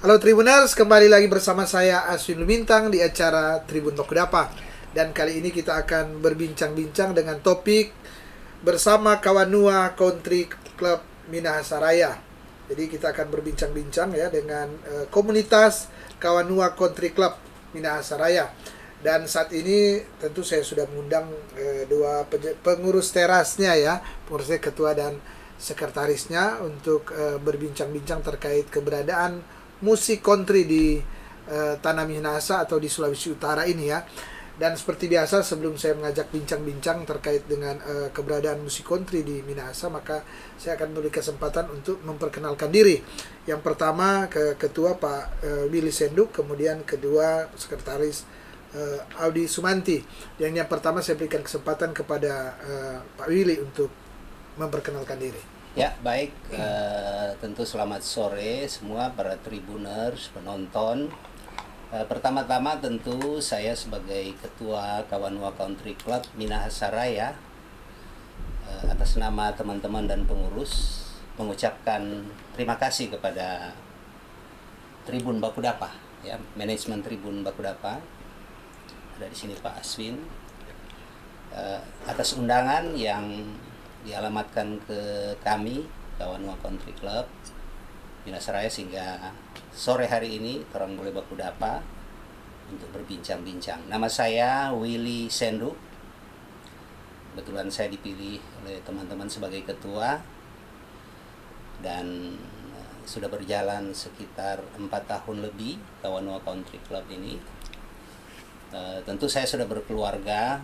Halo Tribuners, kembali lagi bersama saya Aswin Lumintang di acara Tribun Bakudapa. Dan kali ini kita akan berbincang-bincang dengan topik bersama Kawanua Country Club Minahasa Raya. Jadi kita akan berbincang-bincang ya dengan komunitas Kawanua Country Club Minahasa Raya. Dan saat ini tentu saya sudah mengundang dua pengurus terasnya ya, pengurusnya ketua dan sekretarisnya untuk berbincang-bincang terkait keberadaan musik country di tanah Minahasa atau di Sulawesi Utara ini ya. Dan seperti biasa sebelum saya mengajak bincang-bincang terkait dengan keberadaan musik country di Minahasa, maka saya akan memberi kesempatan untuk memperkenalkan diri. Yang pertama ke ketua Pak Willy Senduk, kemudian kedua sekretaris Audi Sumanti. Yang pertama saya berikan kesempatan kepada Pak Willy untuk memperkenalkan diri. Ya, baik. Tentu selamat sore semua para tribuners, penonton. Pertama-tama tentu saya sebagai Ketua Kawanua Country Club Minahasa Raya, atas nama teman-teman dan pengurus, mengucapkan terima kasih kepada Tribun Bakudapa, ya, manajemen Tribun Bakudapa. Ada di sini Pak Aswin, atas undangan yang dialamatkan ke kami Kawanua Country Club Minahasa Raya, sehingga sore hari ini orang boleh bakudapa untuk berbincang-bincang. Nama saya Willy Senduk. Kebetulan saya dipilih oleh teman-teman sebagai ketua dan sudah berjalan sekitar 4 tahun lebih Kawanua Country Club ini. Tentu saya sudah berkeluarga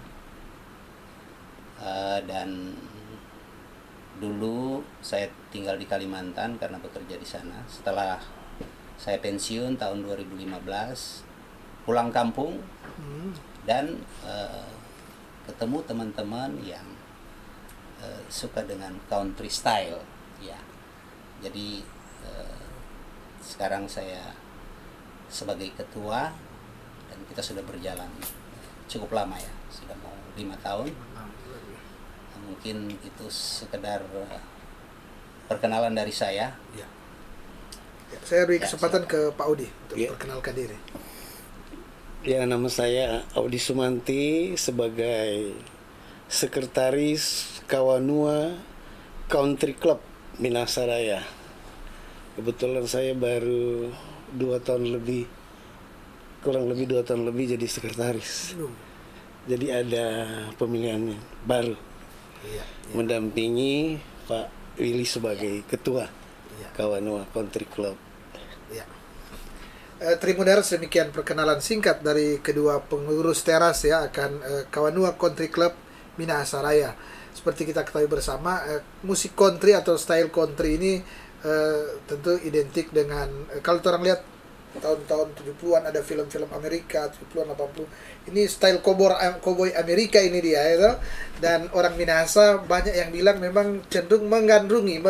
dan dulu saya tinggal di Kalimantan karena bekerja di sana. Setelah saya pensiun tahun 2015, pulang kampung dan ketemu teman-teman yang suka dengan country style, ya. Jadi sekarang saya sebagai ketua dan kita sudah berjalan cukup lama ya, sudah mau 5 tahun. Mungkin itu sekedar perkenalan dari saya. Ya. Saya beri kesempatan ke Pak Audi untuk perkenalkan diri. Ya, nama saya Audi Sumanti sebagai sekretaris Kawanua Country Club Minahasa Raya. Kebetulan saya baru 2 tahun lebih, kurang lebih 2 tahun lebih jadi sekretaris. Jadi ada pemilihan baru. Ya. Mendampingi Pak Willy sebagai ketua Kawanua Country Club. Ya. Tribuners, demikian perkenalan singkat dari kedua pengurus teras ya akan Kawanua Country Club Minahasa Raya. Seperti kita ketahui bersama, musik country atau style country ini tentu identik dengan kalau orang lihat tahun-tahun 70-an ada film-film Amerika, 70-an 80. Ini style cowboy Amerika ini dia ya. Dan orang Minahasa banyak yang bilang memang cenderung menggandrungi,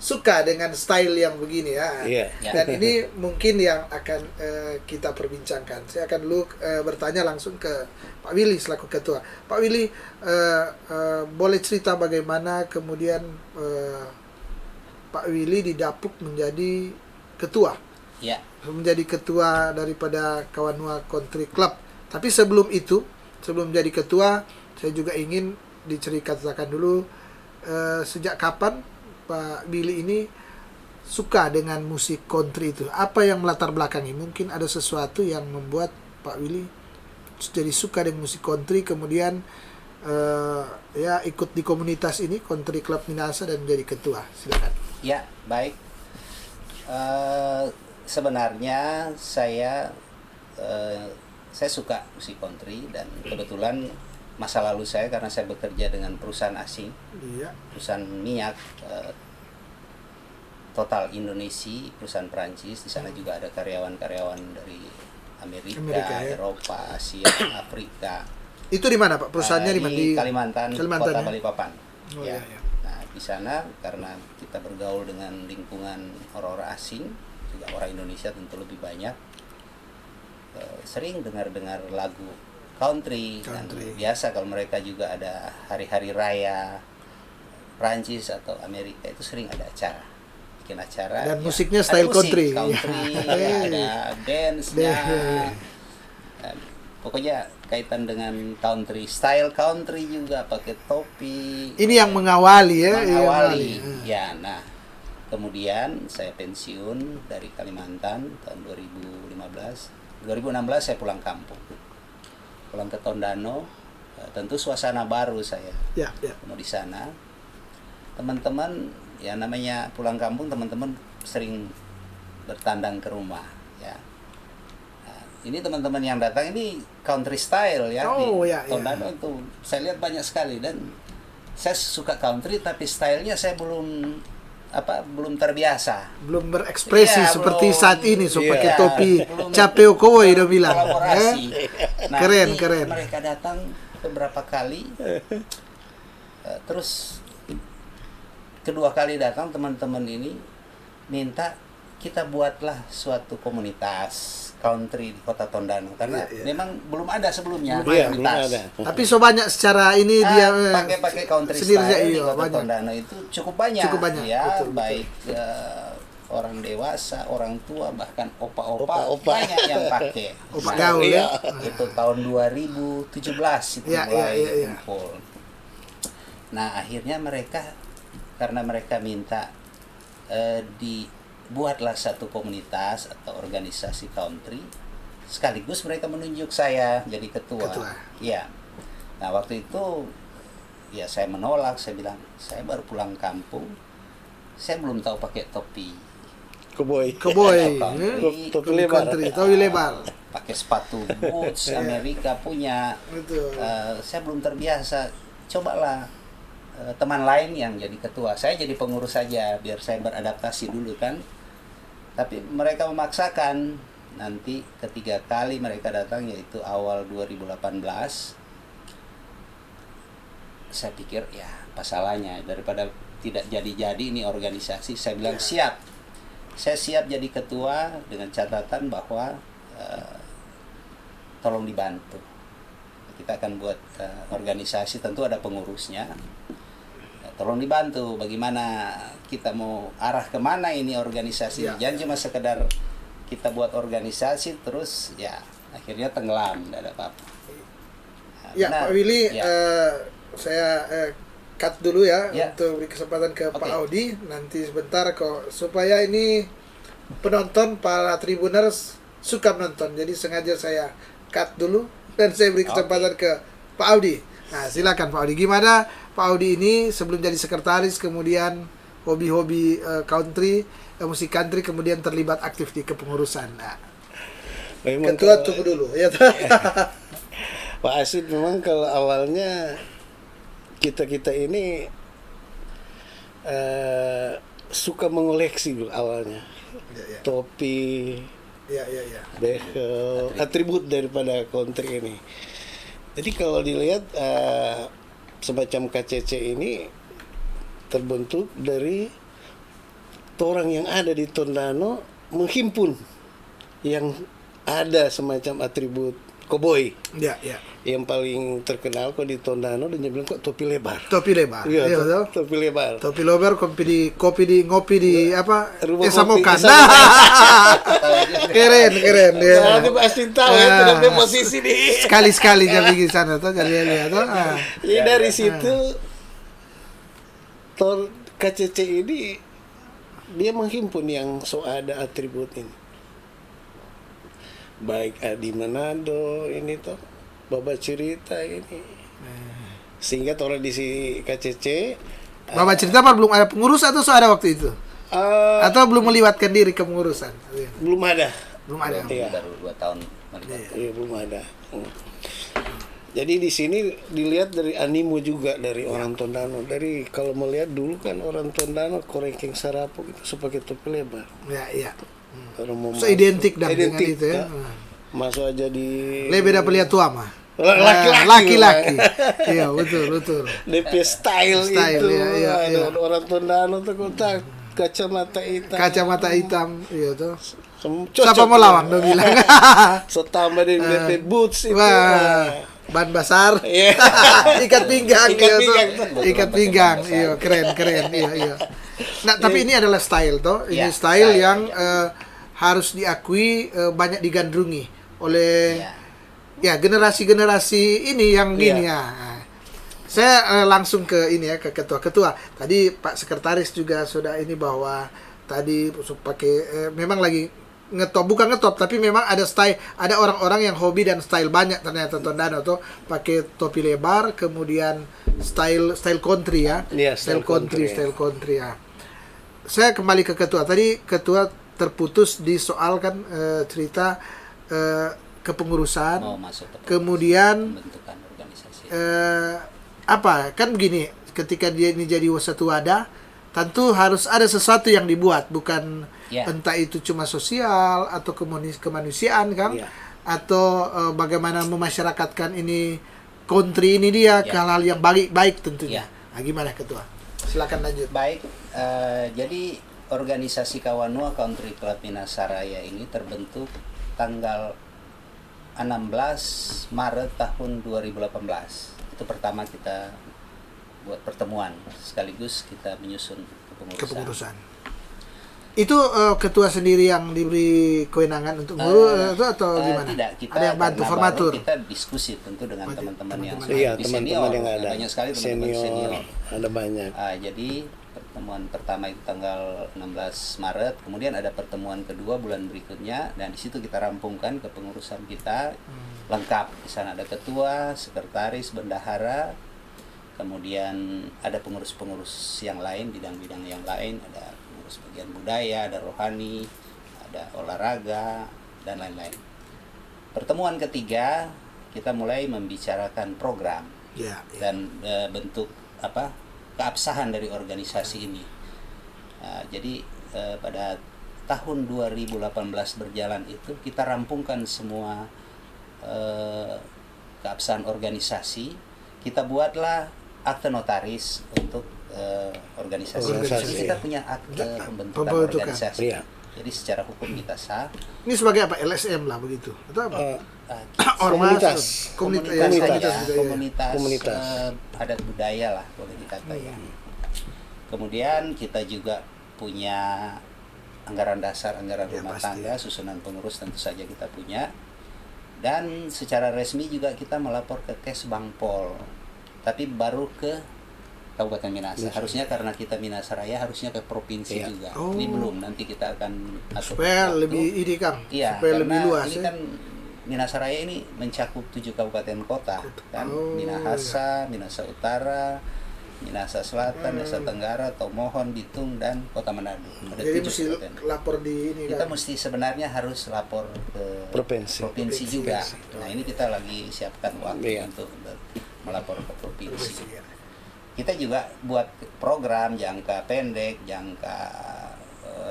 suka dengan style yang begini ya. Dan ini mungkin yang akan kita perbincangkan. Saya akan dulu bertanya langsung ke Pak Willy selaku ketua. Pak Willy, boleh cerita bagaimana kemudian Pak Willy didapuk menjadi ketua? Ya. Menjadi ketua daripada Kawanua Country Club. Tapi sebelum itu, sebelum menjadi ketua, saya juga ingin diceritakan dulu sejak kapan Pak Willy ini suka dengan musik country itu. Apa yang melatar belakangi? Mungkin ada sesuatu yang membuat Pak Willy jadi suka dengan musik country, kemudian ya ikut di komunitas ini Country Club Minahasa dan menjadi ketua. Silakan. Ya, baik. Sebenarnya saya suka musik country dan kebetulan masa lalu saya, karena saya bekerja dengan perusahaan asing, perusahaan minyak Total Indonesia, perusahaan Perancis. Di sana juga ada karyawan-karyawan dari Amerika, Eropa, Asia, Afrika. Itu di mana Pak? Perusahaannya di mana? Di Kalimantan, Kota ya? Balikpapan. Oh, ya. Nah, di sana karena kita bergaul dengan lingkungan orang-orang asing, juga orang Indonesia tentu lebih banyak, sering dengar lagu country. Dan biasa kalau mereka juga ada hari-hari raya Prancis atau Amerika itu sering ada acara. bikin acara. Dan ya, musiknya ada style musik, country. ada dance-nya. Deh. Pokoknya kaitan dengan country, style country juga, pakai topi. Ini yang mengawali ya. Mengawali. Yang Ya, nah. Kemudian saya pensiun dari Kalimantan tahun 2015. 2016 saya pulang kampung. Pulang ke Tondano. Tentu suasana baru saya. Ya, ya. Mau di sana. Teman-teman, ya namanya pulang kampung, teman-teman sering bertandang ke rumah, ya. Nah, ini teman-teman yang datang ini country style ya Oh, di ya, Tondano ya. itu. Saya lihat banyak sekali dan saya suka country tapi stylenya saya belum terbiasa. Belum berekspresi Iya, seperti belum. saat ini, so Iya. pakai topi Belum capeo kowoi udah bilang. Kolaborasi. Nah, Keren, ini keren. mereka datang beberapa kali. Terus kedua kali datang teman-teman ini minta kita buatlah suatu komunitas country di Kota Tondano karena Iya, iya. memang belum ada sebelumnya Iya, belum komunitas. ada. Tapi so banyak secara ini dia pakai country sendiri style di iya, Kota banyak. Tondano itu cukup banyak. Cukup banyak, Ya, betul, betul. baik orang dewasa, orang tua, bahkan opa-opa Opa-opa. banyak yang pakai. Opa Nah, gaul ya. itu tahun 2017 itu Ya, mulai ya, ya, ya. kumpul. Nah, akhirnya karena mereka minta dibuatlah satu komunitas atau organisasi country, sekaligus mereka menunjuk saya jadi ketua. Ya. Nah, waktu itu ya saya menolak, saya bilang saya baru pulang kampung, saya belum tahu pakai topi. Koboi. Koboi, Country, Topi lebar. country, topi lebar. pakai sepatu boots Amerika punya. Betul. Saya belum terbiasa. Cobalah teman lain yang jadi ketua. Saya jadi pengurus saja biar saya beradaptasi dulu kan. Tapi mereka memaksakan. Nanti ketiga kali mereka datang yaitu awal 2018. Saya pikir ya apa salahnya daripada tidak jadi-jadi ini organisasi. Saya bilang siap. Saya siap jadi ketua dengan catatan bahwa tolong dibantu. Kita akan buat organisasi, tentu ada pengurusnya. Tolong dibantu bagaimana kita mau arah kemana ini organisasi. Ya. Jangan cuma sekedar kita buat organisasi terus ya akhirnya tenggelam, tidak ada apa-apa. Nah, Ya, benar. Pak Willy, Ya. saya cut dulu ya, Ya. untuk beri kesempatan ke Pak Oke. Audi. Nanti sebentar kok supaya ini penonton para Tribuners suka menonton. Jadi sengaja saya cut dulu dan saya beri kesempatan ke Pak Audi. Nah, silakan Pak Audi. Gimana Pak Audi ini sebelum jadi sekretaris kemudian hobi-hobi country, musik country, kemudian terlibat aktif di kepengurusan. Nah, Memang ketua kalau- tunggu dulu ya. Pak Asid memang kalau awalnya kita ini suka mengoleksi dulu awalnya. Ya, ya. Topi, Ya, ya, ya. behel, atribut daripada country ini. Jadi kalau dilihat semacam KCC ini terbentuk dari orang yang ada di Tondano menghimpun yang ada semacam atribut koboi. Ya, ya. Yang paling terkenal kok di Tondano dan dia bilang kok topi lebar. Topi lebar. Iya, Iya, betul. topi lebar. Topi lebar, ngopi di apa? Rumah Esa kopi, Mokan. Esa keren ya. Nah, dia pasti tahu ya terhadap posisi di. Sekali-sekali jadi di sana tuh, jadi lihat tuh. Jadi dari situ KCC ini dia menghimpun yang so ada atribut ini. Baik Adi Manado ini tuh Baba Cerita ini. Sehingga orang di si KCC Bapak cerita apa belum ada pengurus atau ada waktu itu? Atau belum melibatkan diri ke pengurusan? belum ada. Belum ada. Iya. Baru 2 tahun melibatkan. Iya, belum ada. Jadi di sini dilihat dari animo juga dari orang Tondano. Dari kalau melihat dulu kan orang Tondano Korengkeng Sarapo itu pakai topi lebar. Ya, iya. Orang mau So masuk- identik dah dengan identik, itu ya. Masuk aja di Lebih dah pelihat tua mah. Laki-laki. Iya, betul. DP style Style, itu. iya. Orang Tondano tuh kota kacamata hitam. Kacamata hitam, iya tuh. Cocok Siapa mau tuh. lawan dia bilang. So tambah dengan DP boots itu. Wah. ban basar, Iya. ikat pinggang, Ikat iya, pinggang. tuh. Ikat pinggang, iya keren, iya. Nah tapi ini adalah style toh, ini Ya, style style, yang ya. harus diakui banyak digandrungi oleh Ya. ya generasi-generasi ini yang gini ya. Nah, saya langsung ke ini ya, ke ketua-ketua. Tadi Pak Sekretaris juga sudah ini bahwa tadi pakai memang lagi bukan ngetop tapi memang ada style, ada orang-orang yang hobi dan style banyak ternyata Tondano tuh pakai topi lebar, kemudian style country ya. Iya, style style country ya. Saya kembali ke ketua. Tadi ketua terputus di soal kan cerita kepengurusan. Mau masuk ke Kemudian pembentukan organisasi. apa kan begini, ketika dia ini jadi satu wadah tentu harus ada sesuatu yang dibuat, bukan Ya. entah itu cuma sosial atau kemanusiaan kan, Ya. atau bagaimana memasyarakatkan ini country ini dia ke hal-hal yang baik tentunya. Ya. Nah, gimana ketua? Silakan lanjut. Baik, jadi organisasi Kawanua Country Club Minasaraya ini terbentuk tanggal 16 Maret tahun 2018. Itu pertama kita buat pertemuan, sekaligus kita menyusun Kepengurusan. Itu ketua sendiri yang diberi kewenangan untuk ngurus itu atau gimana? Tidak, kita ada yang bantu karena formatur. baru kita diskusi tentu dengan teman-teman yang Iya, lebih teman-teman yang ada. banyak sekali teman-teman senior. Ada banyak. Jadi pertemuan pertama itu tanggal 16 Maret, kemudian ada pertemuan kedua bulan berikutnya, dan di situ kita rampungkan kepengurusan kita lengkap. Di sana ada ketua, sekretaris, bendahara, kemudian ada pengurus-pengurus yang lain, bidang-bidang yang lain, ada pengurus bagian budaya, ada rohani, ada olahraga, dan lain-lain. Pertemuan ketiga kita mulai membicarakan program Ya, dan bentuk keabsahan dari organisasi ini. Jadi pada tahun 2018 berjalan itu kita rampungkan semua keabsahan organisasi. Kita buatlah akte notaris untuk organisasi. Organisasi. Jadi kita punya akte pembentukan Pembentukan. organisasi. Iya. Jadi secara hukum kita sah. ini sebagai apa? LSM lah begitu atau apa? Ormas, komunitas. Komunitas. Adat budaya lah boleh dikata ya. Kemudian kita juga punya anggaran dasar, anggaran Ya, rumah pasti. tangga, susunan pengurus tentu saja kita punya. Dan secara resmi juga kita melapor ke Kesbangpol. Tapi baru ke Kabupaten Minasa. Harusnya karena kita Minasaraya harusnya ke provinsi Iya. juga. Oh. Ini belum, nanti kita akan atur Supaya waktu. lebih ini Kang, Iya, supaya karena lebih luas ini ya. kan Minasaraya ini mencakup 7 kabupaten kota kan, Oh, Minahasa, Minasa Utara, Minasa Selatan, Minasa Tenggara, Tomohon, Bitung, dan Kota Manado. Ada Jadi 7 mesti kabupaten. lapor di ini Kita kan. mesti sebenarnya harus lapor ke Provinsi. juga. Nah ini kita lagi siapkan waktu Iya. untuk melapor ke provinsi. Kita juga buat program jangka pendek, jangka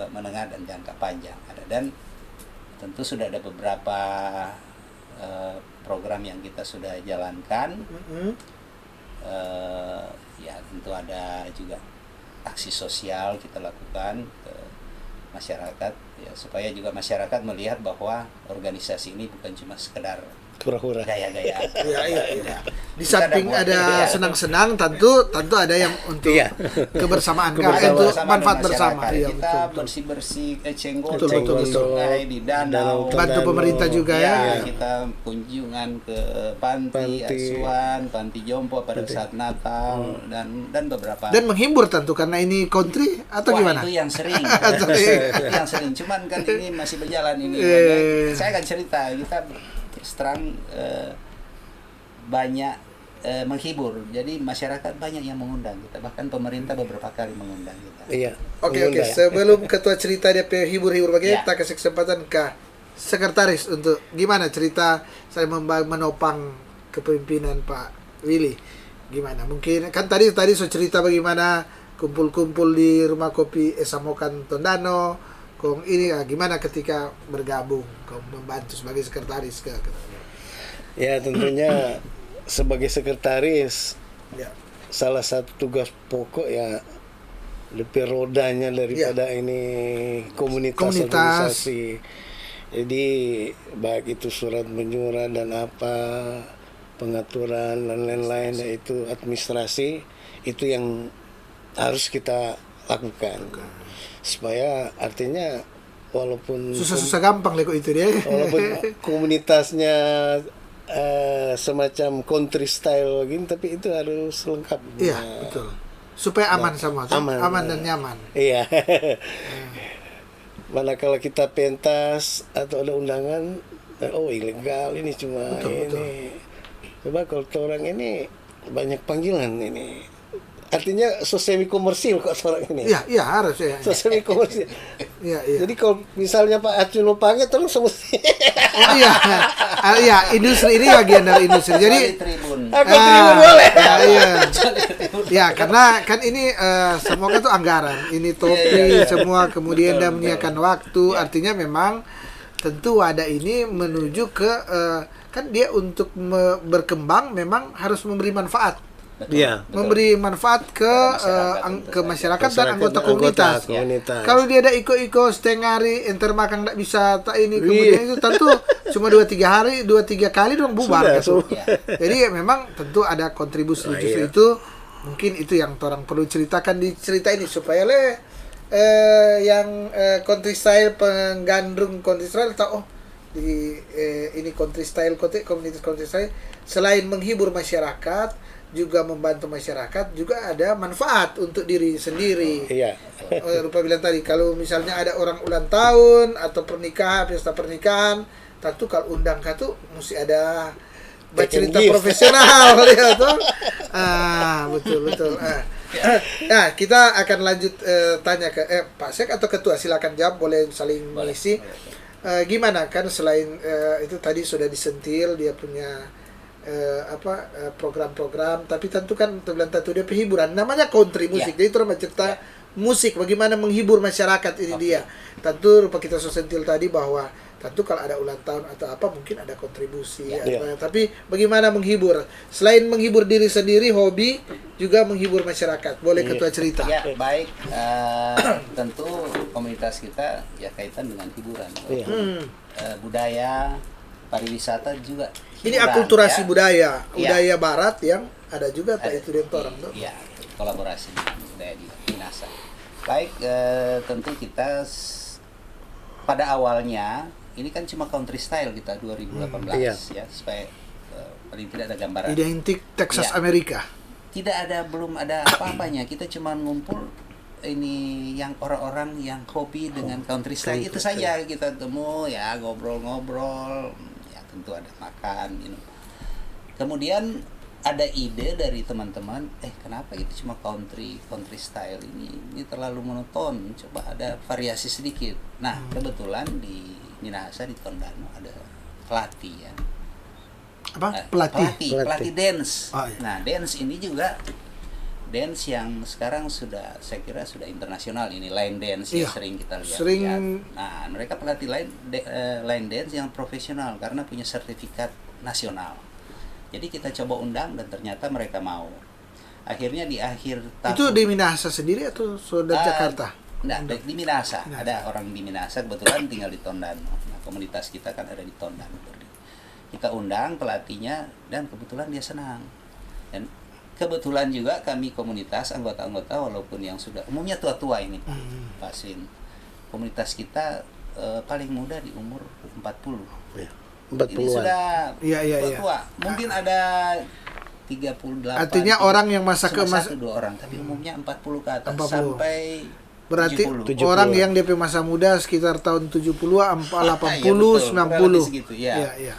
menengah, dan jangka panjang ada, dan tentu sudah ada beberapa program yang kita sudah jalankan. Ya tentu ada juga aksi sosial kita lakukan ke masyarakat ya, supaya juga masyarakat melihat bahwa organisasi ini bukan cuma sekedar Hura-hura. gaya-gayaan. Iya. Di Kita samping buat- ada iya. senang-senang, tentu ada yang untuk Iya. kebersamaan kan, Kebersamaan. untuk Bersama manfaat dengan bersama. masyarakat. Iya, Kita betul. bersih-bersih cenggol Betul, betul, di betul. sungai, di danau. Bantu pemerintah juga ya. Ya, kita kunjungan ke panti asuhan, panti jompo pada saat Natal, dan beberapa. Dan menghibur tentu karena ini country atau Wah, gimana? itu yang sering. Sering. Itu yang sering. Cuman kan ini masih berjalan ini. Saya akan cerita. Kita terus terang banyak menghibur. Jadi masyarakat banyak yang mengundang kita. Bahkan pemerintah beberapa kali mengundang kita. Iya. Oke. mengundang. Sebelum ketua cerita dia hibur-hibur bagaimana, Ya. kita kasih kesempatan ke sekretaris untuk gimana cerita saya menopang kepemimpinan Pak Willy. Gimana? Mungkin kan tadi so cerita bagaimana kumpul-kumpul di rumah kopi Esamokan Tondano. Kong ini gimana ketika bergabung, kong membantu sebagai sekretaris ke Ya tentunya sebagai sekretaris ya. salah satu tugas pokok ya lebih rodanya daripada ini komunitas organisasi. Jadi baik itu surat menyurat dan apa pengaturan dan lain-lain, yaitu administrasi, itu yang harus kita lakukan supaya artinya walaupun Susah-susah gampang lah kok itu dia. walaupun komunitasnya semacam country style gini, tapi itu harus lengkap. Iya, betul. Supaya aman semua, kan? Aman dan nyaman. Iya. Mana kalau kita pentas atau ada undangan, oh ilegal ini cuma ini. Coba kalau orang ini banyak panggilan ini. Artinya semi komersil kok orang ini. Iya, harus ya. Semi komersil. Iya. Jadi kalau misalnya Pak Arjuno panggil terus semesti. Oh iya. Iya, industri ini bagian dari industri. Jadi Tribun. Aku terima boleh. Iya. Ya, karena kan ini semua kan tuh anggaran. Ini topi semua, kemudian dia menyiapkan waktu. Artinya memang tentu wadah ini menuju ke kan dia untuk berkembang memang harus memberi manfaat. Iya. Memberi manfaat ke masyarakat dan anggota komunitas. Komunitas. Kalau dia ada iko-iko setengah hari, enter makan nggak bisa tak ini, kemudian itu tentu cuma 2-3 hari, 2-3 kali dong bubar. Sudah. Jadi memang tentu ada kontribusi justru itu. Mungkin itu yang orang perlu ceritakan di cerita ini supaya yang country style, penggandrung country style tahu di ini country style, komunitas country style selain menghibur masyarakat juga membantu masyarakat, juga ada manfaat untuk diri sendiri. Iya. Rupa bilang tadi, kalau misalnya ada orang ulang tahun atau pernikahan, pesta pernikahan, tentu kalau undang tuh mesti ada cerita profesional ya tuh. Betul. Nah, kita akan lanjut tanya ke Pak Sek atau Ketua, silakan jawab, boleh saling mengisi. Gimana kan selain itu tadi sudah disentil dia punya program-program, tapi tentu kan tentu dia penghiburan, namanya country musik, jadi terus cerita musik bagaimana menghibur masyarakat ini dia. Tentu rupa kita sentil tadi bahwa tentu kalau ada ulang tahun atau apa mungkin ada kontribusi tapi bagaimana menghibur selain menghibur diri sendiri, hobi juga menghibur masyarakat. Boleh Ketua cerita. Ya, baik. Tentu komunitas kita ya kaitan dengan hiburan, budaya, pariwisata juga. Ini akulturasi budaya barat yang ada juga itu di orang tuh. Iya, kolaborasi dengan budaya di Minahasa. Baik, tentu kita pada awalnya ini kan cuma country style kita 2018 ya, supaya paling tidak ada gambaran. Identik Texas Amerika. Belum ada apa-apanya. Kita cuma ngumpul ini yang orang-orang yang hobi dengan country style itu saja, kita temu ya, ngobrol-ngobrol. Tentu ada makan, minum. Kemudian ada ide dari teman-teman, kenapa itu cuma country style ini terlalu monoton, coba ada variasi sedikit. Nah, kebetulan di Minahasa di Tondano ada pelatih ya. Apa? Pelatih dance. Oh, iya. Nah, dance ini juga dance yang sekarang saya kira sudah internasional, ini line dance yang sering kita lihat. Nah, mereka pelatih line dance yang profesional karena punya sertifikat nasional. Jadi kita coba undang dan ternyata mereka mau. Akhirnya di akhir tahun. Itu di Minahasa sendiri atau sudah Jakarta? Enggak, di Minahasa. Ada orang di Minahasa kebetulan tinggal di Tondano. Nah, komunitas kita kan ada di Tondano. Kita undang pelatihnya dan kebetulan dia senang. Dan kebetulan juga kami komunitas anggota-anggota walaupun yang sudah umumnya tua-tua ini Pak Sin. Komunitas kita paling muda di umur 40. Ya, 40-an. Ini sudah tua. Mungkin ada 38. Artinya orang yang masa ke masa 2 orang, tapi umumnya 40 ke atas 40. sampai berarti 70. Orang yang DP masa muda sekitar tahun 70-an, 80, 90. Segitu, ya. Ya.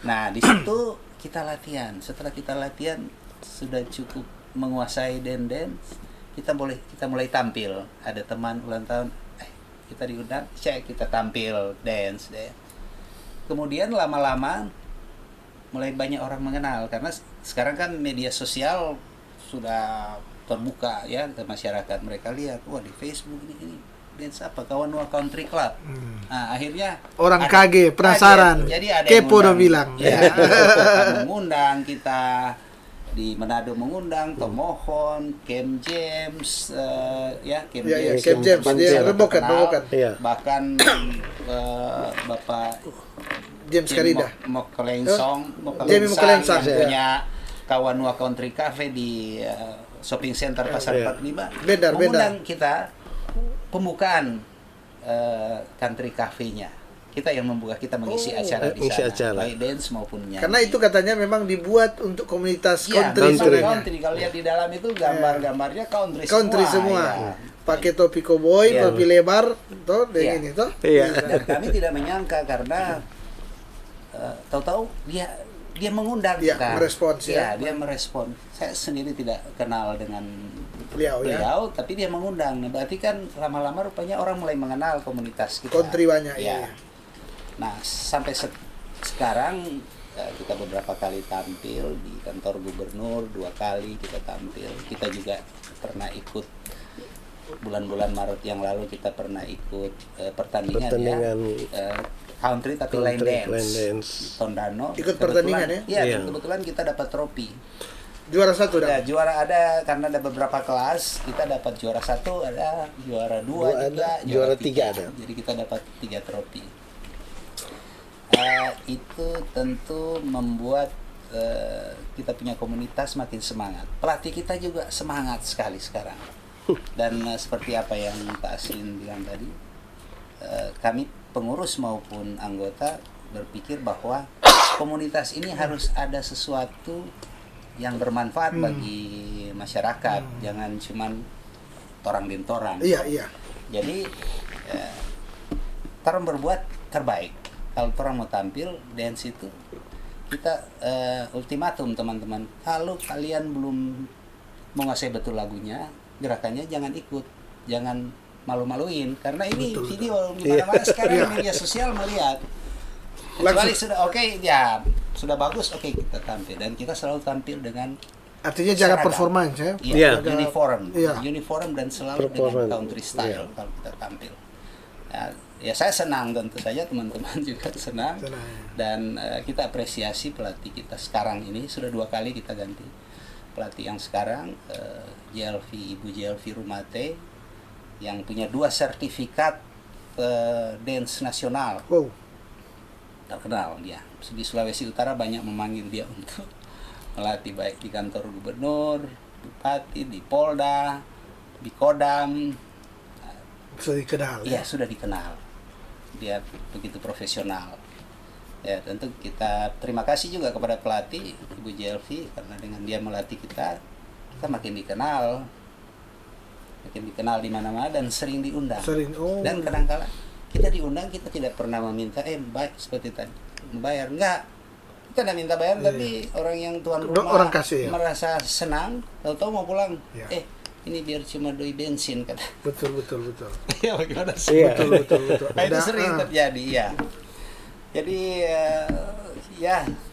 Nah, di situ kita latihan. Setelah kita latihan sudah cukup menguasai dance, kita mulai tampil. Ada teman ulang tahun, kita diundang, kita tampil dance deh. Kemudian lama-lama mulai banyak orang mengenal karena sekarang kan media sosial sudah terbuka ya ke masyarakat. Mereka lihat, wah di Facebook ini dance apa, Kawanua Country Club. Nah, akhirnya orang kaget, penasaran. Jadi ada kepo udah bilang. Ya, mengundang kita di Manado, mengundang Tomohon, Kem James, Kem James, dia Rebokan. Bahkan Bapak James Karida. Jamie Mokolensang yang punya Kawanua Country Cafe di shopping center Pasar 45 mengundang kita pembukaan country cafe-nya. Kita yang membuka, kita mengisi acara di sana, baik dance maupun nyanyi. Karena itu katanya memang dibuat untuk komunitas country. Kalau lihat di dalam itu gambar-gambarnya country semua. Ya. Pakai topi cowboy, topi lebar, toh dengan ini toh. Dan kami tidak menyangka karena tahu-tahu dia mengundang kita. Merespons dia merespon. Saya sendiri tidak kenal dengan beliau tapi dia mengundang. Nah, berarti kan lama-lama rupanya orang mulai mengenal komunitas kita. Country banyak ya. Nah, sampai sekarang kita beberapa kali tampil di kantor gubernur, 2 kali kita tampil. Kita juga pernah ikut bulan-bulan Maret yang lalu kita pernah ikut pertandingan country tapi line dance. Tondano. Ikut pertandingan ya? Iya, kebetulan kita dapat trofi. Juara 1 dah. Ya, juara ada karena ada beberapa kelas, kita dapat juara 1, ada juara 2 juga, juara 3 ada. Jadi kita dapat 3 trofi. Itu tentu membuat kita punya komunitas makin semangat. Pelatih kita juga semangat sekali sekarang. Dan seperti apa yang Pak Aslin bilang tadi, kami pengurus maupun anggota berpikir bahwa komunitas ini harus ada sesuatu yang bermanfaat bagi masyarakat, jangan cuman torang-torang. Iya. Jadi torang berbuat terbaik. Kalau torang mau tampil dance itu kita ultimatum teman-teman, kalau kalian belum menguasai betul lagunya, gerakannya jangan ikut, jangan malu-maluin karena ini video di mana-mana sekarang media sosial melihat. Kecuali sudah sudah bagus, kita tampil dan kita selalu tampil dengan artinya jaga performance ya. Uniform dan selalu dengan country style kalau kita tampil. Ya saya senang, tentu saja teman-teman juga senang. Dan kita apresiasi pelatih kita sekarang ini sudah 2 kali kita ganti pelatih yang sekarang, Ibu JLV Rumate yang punya 2 sertifikat dance nasional. Terkenal dia. Di Sulawesi Utara banyak memanggil dia untuk melatih baik di kantor gubernur, bupati, di Polda, di Kodam. Sudah dikenal. Iya, sudah dikenal. Dia begitu profesional. Ya, tentu kita terima kasih juga kepada pelatih Ibu JLV karena dengan dia melatih kita makin dikenal. Makin dikenal di mana-mana dan sering diundang. Dan kadang-kala kita diundang, kita tidak pernah meminta baik seperti tadi membayar, enggak, kita tidak minta bayar. Tapi orang yang tuan rumah merasa senang, tahu-tahu mau pulang, ini biar cuma doi bensin kata. Betul. Ya bagaimana sih? Betul. Nah, itu sering terjadi ya. Jadi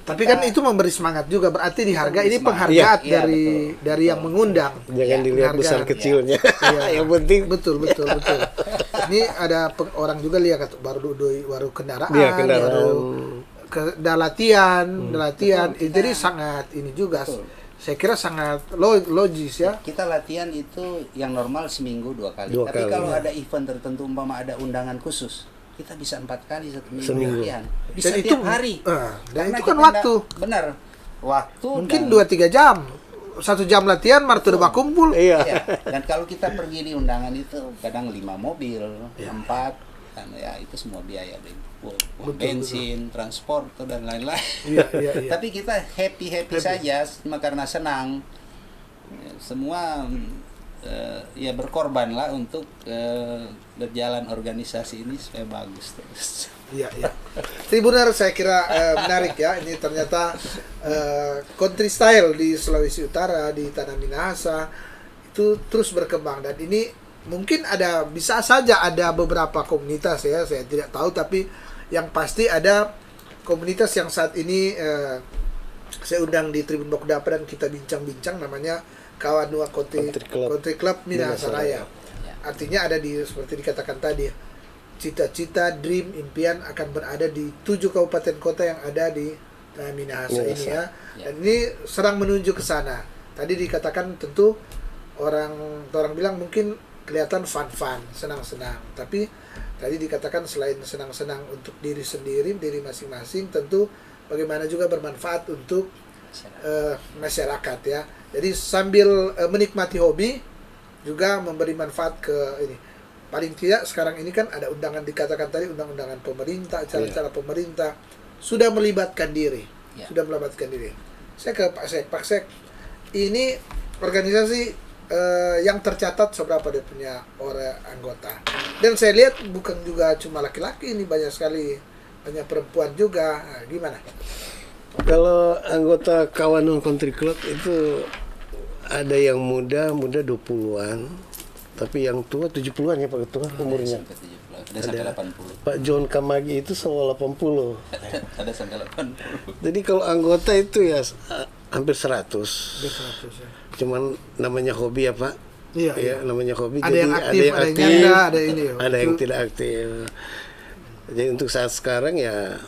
tapi kan itu memberi semangat juga, berarti diharga ini penghargaan dari yang mengundang. Jangan dilihat besar kecilnya. Yang penting betul. Ini ada orang juga lihat baru kendaraan. Baru latihan. Jadi sangat ini juga. Saya kira sangat logis ya. Kita latihan itu yang normal seminggu 2 kali. Tapi kalau ada event tertentu, umpama ada undangan khusus, kita bisa 4 kali seminggu latihan. Bisa dan tiap hari. Dan itu kan waktu. Benar. Waktu. Mungkin 2-3 jam. 1 jam latihan, martu udah kumpul. Iya. Dan kalau kita pergi di undangan itu kadang 5 mobil, 4, kan ya itu semua biaya bensin, transport dan lain-lain. Iya. Tapi kita happy saja, cuma karena senang. Semua berkorban lah untuk berjalan organisasi ini supaya bagus terus. Iya. Tribuner saya kira menarik ya. Ini ternyata country style di Sulawesi Utara, di Tanah Minahasa itu terus berkembang, dan ini mungkin bisa saja ada beberapa komunitas ya, saya tidak tahu, tapi yang pasti ada komunitas yang saat ini saya undang di Tribun Bokdapa dan kita bincang-bincang, namanya Kawanua Country Club Minahasa Raya. Artinya ada seperti dikatakan tadi, cita-cita, dream, impian akan berada di 7 kabupaten kota yang ada di Minahasa ini ya. Dan ini sedang menuju ke sana. Tadi dikatakan tentu orang bilang mungkin kelihatan fun-fun, senang-senang. Tapi tadi dikatakan selain senang-senang untuk diri sendiri, diri masing-masing, tentu bagaimana juga bermanfaat untuk masyarakat ya. Jadi sambil menikmati hobi juga memberi manfaat ke ini. Paling tidak sekarang ini kan ada undangan, dikatakan tadi undang-undangan pemerintah, acara-acara pemerintah sudah melibatkan diri. Sudah melibatkan diri. Saya ke Pak Sek. Ini organisasi yang tercatat seberapa dia punya orang anggota. Dan saya lihat bukan juga cuma laki-laki, ini banyak sekali, banyak perempuan juga. Nah, gimana? Kalau anggota Kawanua Country Club itu ada yang muda 20-an, tapi yang tua 70-an ya Pak Ketua umurnya. Sampai 70, ada sampai 80. Pak John Kamagi itu sama 80. Ada sampai 80. Jadi kalau anggota itu ya hampir 100. Ya. Cuman namanya hobi ya Pak. Iya, Ya, namanya hobi. Ada jadi yang aktif, ada yang nyanda, ada ini ya. Ada yang tidak aktif. Jadi untuk saat sekarang ya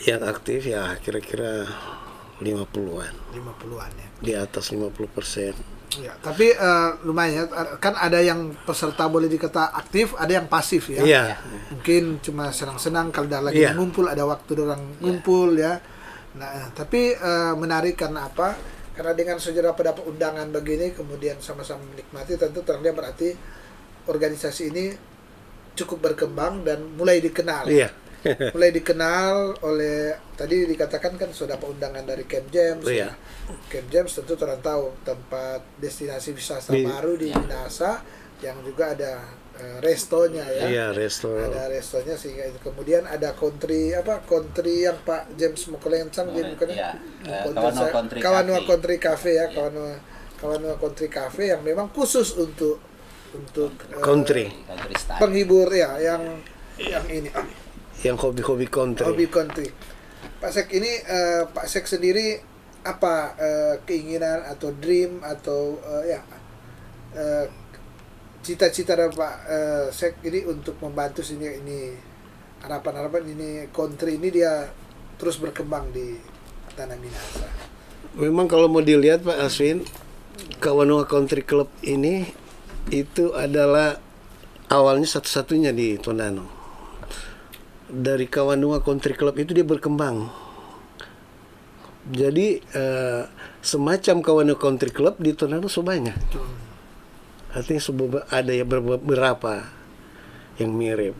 yang aktif ya kira-kira 50-an. 50-an ya. Di atas 50%. Ya, tapi lumayan kan ada yang peserta boleh dikata aktif, ada yang pasif ya. Iya. Mungkin cuma senang-senang kalau dah lagi Iya. ngumpul, ada waktu orang ngumpul ya. Nah, tapi menarik karena apa? Karena dengan sejarah dapat undangan begini kemudian sama-sama menikmati, tentu terlihat berarti organisasi ini cukup berkembang dan mulai dikenal. Iya. Mulai dikenal oleh, tadi dikatakan kan sudah dapat undangan dari Camp James. Iya. Camp James tentu orang tahu tempat destinasi wisata baru di Minahasa yang juga ada restonya ya. Iya, resto. Ada restonya sehingga itu. Kemudian ada country yang Pak James Mokolencang Iya. Kawanua Kawanua Country Cafe ya, Kawanua Country Cafe yang memang khusus untuk Country. style. penghibur ya, yang ini Yang hobi-hobi country. hobi country. Pak Sek ini Pak Sek sendiri apa keinginan atau dream atau cita-cita dari Pak Sek ini untuk membantu ini harapan ini country ini dia terus berkembang di tanah Minahasa. Memang kalau mau dilihat Pak Aswin, Kawanua Country Club ini itu adalah awalnya satu-satunya di Tondano. Dari Kawanua Country Club itu dia berkembang. Jadi semacam Kawanua Country Club di Tondano sebanyak. Artinya ada ya beberapa yang mirip.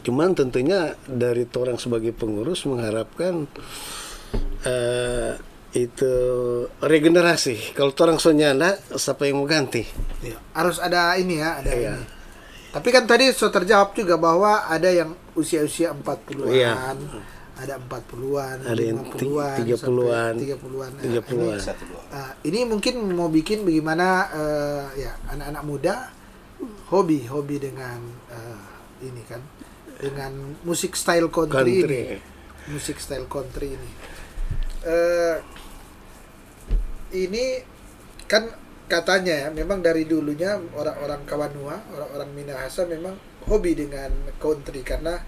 Cuman tentunya dari orang sebagai pengurus mengharapkan itu regenerasi. Kalau orang sonyana, siapa yang mau ganti? Ya, harus ada ini ya, ada Iya. ini. Tapi kan tadi sudah terjawab juga bahwa ada yang usia-usia 40-an, Iya. ada 40-an, Ada yang 50-an, 30-an, sampai 30-an. 30-an. Ini mungkin mau bikin bagaimana ya anak-anak muda hobi dengan ini kan, dengan musik style country. Ini. Musik style country ini. Ini kan katanya ya, memang dari dulunya orang-orang Kawanua, orang-orang Minahasa memang hobi dengan country karena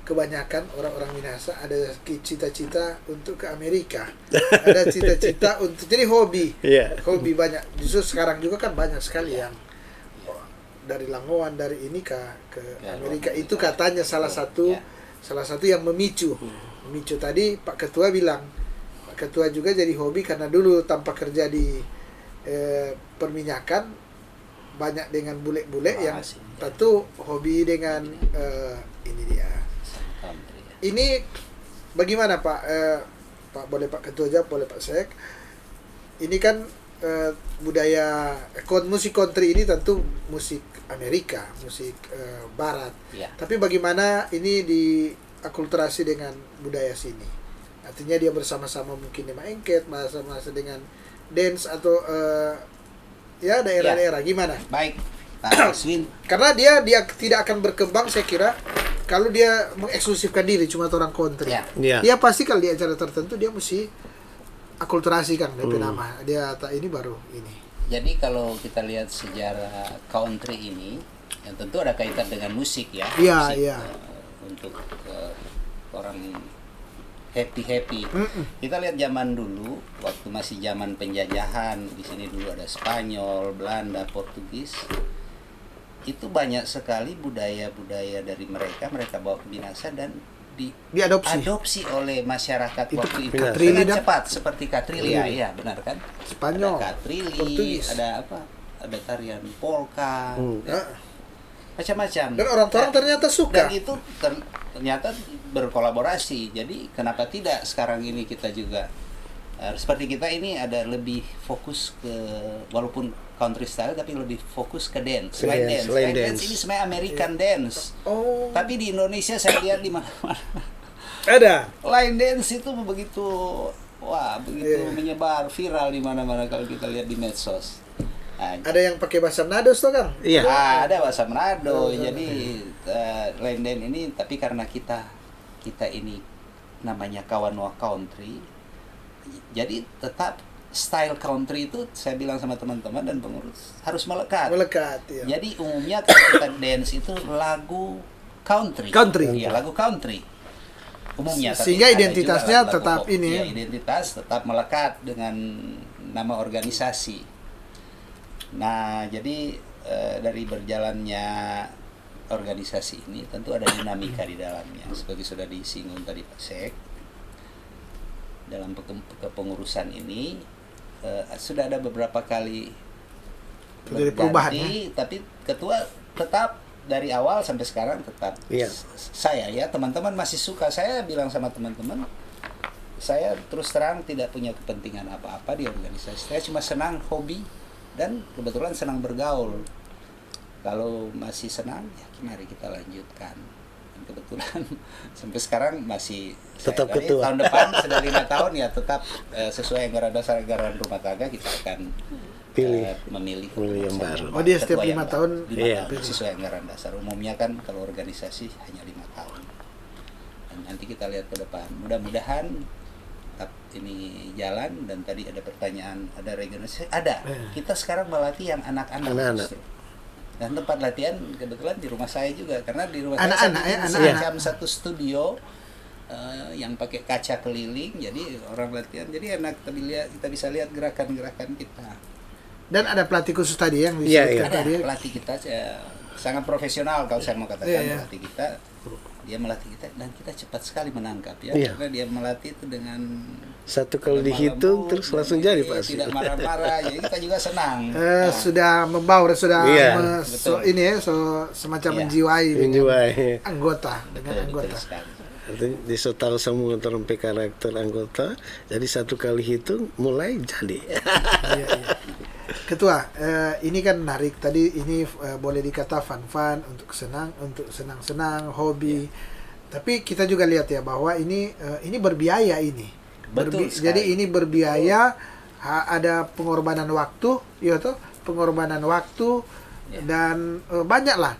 kebanyakan orang-orang Minahasa ada cita-cita untuk ke Amerika, ada cita-cita untuk jadi hobi, hobi banyak. Justru sekarang juga kan banyak sekali yang dari Langowan dari ini ke Amerika itu katanya salah satu yang memicu tadi Pak Ketua bilang. Pak Ketua juga jadi hobi karena dulu tanpa kerja di perminyakan banyak dengan bule-bule yang tentu hobi dengan ini dia. Ini bagaimana Pak? Pak boleh Pak Ketua jawab, boleh Pak Sek. Ini kan budaya musik country ini tentu musik Amerika, musik Barat. Tapi bagaimana ini diakulturasi dengan budaya sini? Artinya dia bersama-sama mungkin di maengket, bersama-sama dengan dance atau ya daerah-daerah gimana? Baik, Pak Aswin. Karena dia tidak akan berkembang saya kira kalau dia mengeksklusifkan diri cuma orang country. Dia pasti kalau di acara tertentu dia mesti akulturasi kan DP nama. Dia tak ini baru ini. Jadi kalau kita lihat sejarah country ini yang tentu ada kaitan dengan musik ya. Iya. Untuk orang happy. Kita lihat zaman dulu waktu masih zaman penjajahan, di sini dulu ada Spanyol, Belanda, Portugis. itu banyak sekali budaya-budaya dari mereka bawa ke Minahasa dan diadopsi oleh masyarakat itu waktu itu Katrili sangat dan cepat seperti Katrili ya benar kan, Spanyol, ada Katrili, Portugis, ada apa, ada tarian polka, Ya. macam-macam. Dan orang-orang ternyata suka. Dan itu ternyata berkolaborasi. Jadi kenapa tidak sekarang ini kita juga seperti kita ini ada lebih fokus ke, walaupun country style tapi lebih fokus ke dance, line dance. Line dance ini sebenarnya American dance. Oh. Tapi di Indonesia saya lihat di mana-mana Ada. line dance itu begitu menyebar viral di mana-mana kalau kita lihat di medsos. Nah, Ada yang pakai bahasa Manado tuh kan? Iya. ada bahasa Manado. Jadi line dance ini tapi karena kita ini namanya Kawanua Country. Jadi tetap style country itu saya bilang sama teman-teman dan pengurus harus melekat. Ya. Jadi umumnya kalau kita dance itu lagu country. Iya, lagu country. Umumnya Sehingga tapi ada identitasnya juga lagu tetap pop. ini. Ya, identitas tetap melekat dengan nama organisasi. Nah, jadi dari berjalannya organisasi ini tentu ada dinamika di dalamnya. Seperti sudah disinggung tadi Pak Sek, dalam kepengurusan ini sudah ada beberapa kali terjadi perubahan tapi ketua tetap dari awal sampai sekarang tetap saya ya. Teman-teman masih suka, saya bilang sama teman-teman, saya terus terang tidak punya kepentingan apa-apa di organisasi. Saya cuma senang hobi dan kebetulan senang bergaul. Kalau masih senang ya mari kita lanjutkan. Kebetulan sampai sekarang masih tetap ketua. Tahun depan sudah 5 tahun ya tetap sesuai anggaran dasar anggaran rumah tangga kita akan memilih yang baru. Oh dia setiap 5 tahun sesuai anggaran dasar. Umumnya kan kalau organisasi hanya 5 tahun. Dan nanti kita lihat ke depan. Mudah-mudahan tetap ini jalan. Dan tadi ada pertanyaan, ada regenerasi, ada. Kita sekarang melatih yang anak-anak. Dan tempat latihan kebetulan di rumah saya juga, karena di rumah saya semacam satu studio yang pakai kaca keliling, jadi orang latihan, jadi enak kita bisa lihat gerakan-gerakan kita. Dan ada pelatih khusus tadi yang disebutkan tadi. Pelatih kita sangat profesional kalau saya mau katakan. Pelatih kita, dia melatih kita dan kita cepat sekali menangkap ya, karena dia melatih itu dengan satu kali dihitung terus langsung jadi Pak. Tidak marah-marah, jadi kita juga senang. Sudah membaur, sudah semacam menjiwai anggota dengan anggota. Artinya dia tahu semua terumpai karakter anggota, jadi satu kali hitung mulai jadi. Ketua, ini kan menarik tadi, ini boleh dikata fun untuk senang-senang, hobi. Tapi kita juga lihat ya bahwa ini berbiaya ini. Jadi ini berbiaya, ada pengorbanan waktu, dan banyaklah.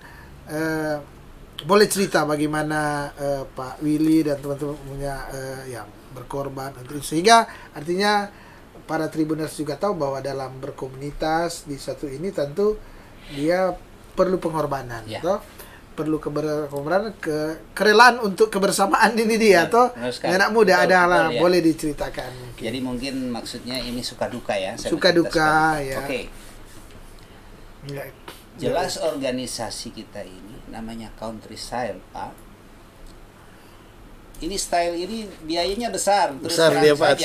Boleh cerita bagaimana Pak Willy dan teman-teman punya yang berkorban untuk itu, sehingga artinya para Tribuners juga tahu bahwa dalam berkomunitas di satu ini tentu dia perlu pengorbanan, perlu keberkorbanan, kerelaan untuk kebersamaan ini dia, anak muda adalah boleh diceritakan. Mungkin. Jadi mungkin maksudnya ini suka duka ya. Suka duka ya. Oke. Jelas organisasi kita ini namanya Country Style, Pak. Ini style ini biayanya besar dia Pak.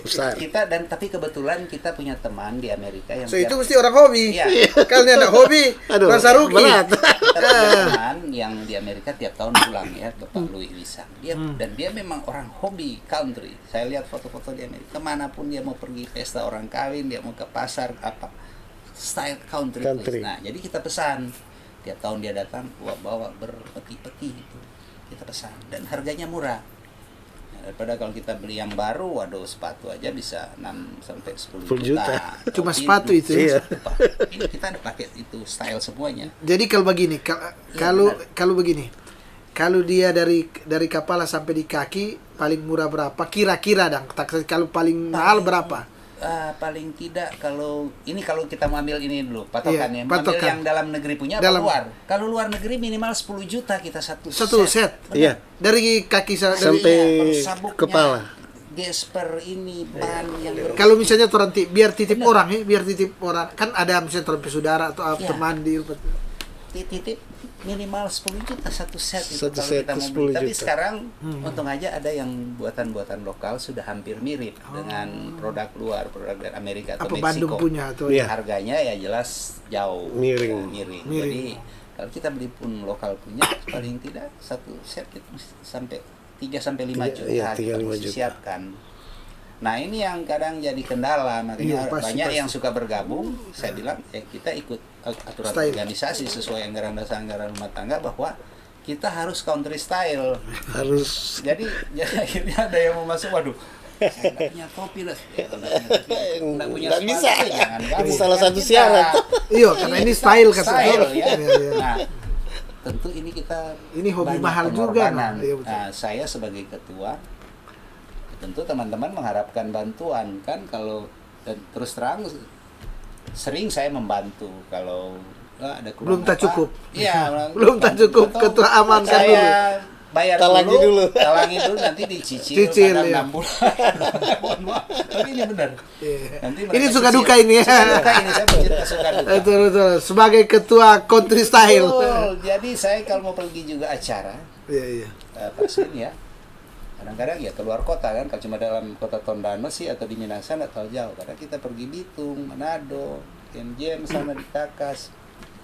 Besar. Kita tapi kebetulan kita punya teman di Amerika yang itu mesti orang hobi. Kalian anak hobi, rasa rugi. Kita punya teman yang di Amerika tiap tahun pulang ya, Bapak Louis Wisang. Dan dia memang orang hobi country. Saya lihat foto-foto di Amerika, kemanapun dia mau pergi pesta orang kawin, dia mau ke pasar apa, style country. Nah, jadi kita pesan tiap tahun dia datang bawa berpeti-peti itu. Kita pesan dan harganya murah. Daripada kalau kita beli yang baru, waduh sepatu aja bisa 6 sampai 10 juta. Cuma sepatu itu. Iya. Ini kita pakai itu style semuanya. Jadi kalau begini, kalau begini, kalau dia dari kepala sampai di kaki paling murah berapa? Kira-kira kalau paling mahal berapa? Paling tidak kalau kita mau ambil ini dulu patokannya, ambil yang dalam negeri punya atau luar. Kalau luar negeri minimal 10 juta kita satu set. Iya. Dari kaki sampai kepala. Gesper ini ban yang kalau misalnya biar titip orang kan ada misalnya saudara atau teman di titip minimal 10 juta satu set itu Satu kalau set kita mau 10 beli. Tapi juta. sekarang untung aja ada yang buatan-buatan lokal sudah hampir mirip dengan produk luar, produk dari Amerika atau Apa Bandung Meksiko. punya tuh? Iya. Harganya ya jelas jauh Miring. miring. Miring. Jadi kalau kita beli pun lokal punya paling tidak satu set itu sampai 3-5 Iya, juta iya, kita 3-5 mesti juta. siapkan. Nah ini yang kadang jadi kendala, makanya Iya, pasti, banyak pasti. yang suka bergabung. Saya bilang kita ikut aturan Style. organisasi sesuai anggaran dasar anggaran rumah tangga bahwa kita harus country style. Harus Jadi akhirnya ada yang mau masuk, waduh, saya nggak punya topi lah. Ya, nggak punya Nggak bisa. sepatu, ya jangan Itu gabung. salah Kan satu kita- syarat. Iya, karena ini style kata Style, orang. ya. Iya, iya. Nah, tentu ini kita Ini hobi banyak mahal juga, pengorbanan. nah. Iya, betul. Nah, saya sebagai ketua, tentu teman-teman mengharapkan bantuan kan, kalau dan terus terang sering saya membantu kalau ada Belum kurang tak apa. cukup. Iya, Belum tak cukup, atau ketua amankan saya dulu. bayar Talangi dulu. talangi dulu nanti dicicil Cicil, kadang iya. 6 bulan. Mohon maaf, tapi ini benar. Iya. Nanti Ini mereka suka cicil. duka ini ya. Suka duka ini, saya bercerita suka duka. Betul, betul. Sebagai ketua country style. Betul. Jadi saya kalau mau pergi juga acara, Iya, iya. Pak Sin ya, kadang-kadang ya keluar kota kan, kalau cuma dalam kota Tondano sih atau di Minasan atau jauh, kadang kita pergi Bitung, Manado, Jem sama di Takas.